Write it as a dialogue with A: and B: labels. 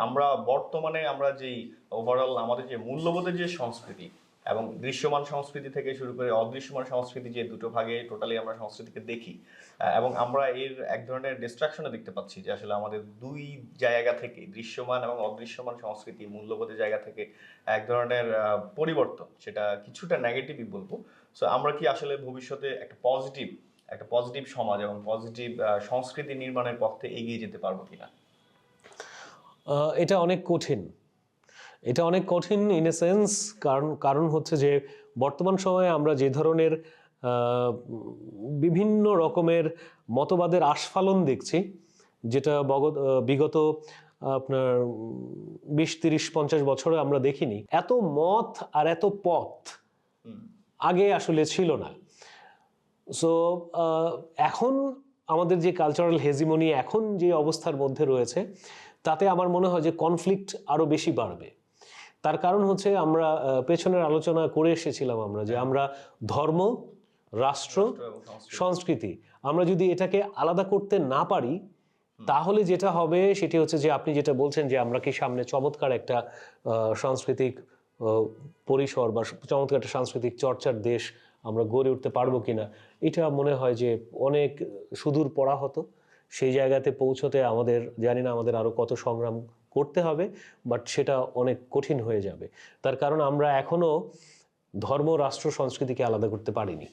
A: আমরা বর্তমানে আমরা যেই ওভারঅল আমাদের যে মূল্যবোধের যে সংস্কৃতি এবং দৃশ্যমান সংস্কৃতি থেকে শুরু করে অদৃশ্যমান সংস্কৃতি, যে দুটো ভাগে টোটালি আমরা সংস্কৃতিকে দেখি, এবং আমরা এর এক ধরনের ডিস্ট্রাকশনে দেখতে পাচ্ছি যে আসলে আমাদের দুই জায়গা থেকে, দৃশ্যমান এবং অদৃশ্যমান সংস্কৃতি মূল্যবোধের জায়গা থেকে এক ধরনের পরিবর্তন, সেটা কিছুটা নেগেটিভই বলবো। সো আমরা কি আসলে ভবিষ্যতে একটা পজিটিভ সমাজ এবং পজিটিভ সংস্কৃতি নির্মাণের পথে এগিয়ে যেতে পারবো কিনা?
B: এটা অনেক কঠিন। এটা অনেক কঠিন ইন এ সেন্স, কারণ হচ্ছে যে বর্তমান সময়ে আমরা যে ধরনের বিভিন্ন রকমের মতবাদের আস্ফালন দেখছি, যেটা বিগত আপনার 20-30-50 বছরে আমরা দেখিনি। এত মত আর এত পথ আগে আসলে ছিল না। সো এখন আমাদের যে কালচারাল হেজিমনি এখন যে অবস্থার মধ্যে রয়েছে, তাতে আমার মনে হয় যে কনফ্লিক্ট আরো বেশি বাড়বে। তার কারণ হচ্ছে আমরা পেছনের আলোচনা করে এসেছিলাম আমরা যে আমরা ধর্ম, রাষ্ট্র, সংস্কৃতি, আমরা যদি এটাকে আলাদা করতে না পারি, তাহলে যেটা হবে সেটি হচ্ছে যে আপনি যেটা বলছেন যে আমরা কি সামনে চমৎকার একটা সাংস্কৃতিক পরিসর বা চমৎকার একটা সাংস্কৃতিক চর্চার দেশ আমরা গড়ে উঠতে পারবো কিনা, এটা মনে হয় যে অনেক সুদূর পড়া হতো। সেই জায়গাতে পৌঁছতে আমাদের, জানি না আমাদের আরো কত সংগ্রাম করতে হবে, বাট সেটা অনেক কঠিন হয়ে যাবে। তার কারণ আমরা এখনো ধর্ম, রাষ্ট্র, সংস্কৃতিকে আলাদা করতে পারিনি।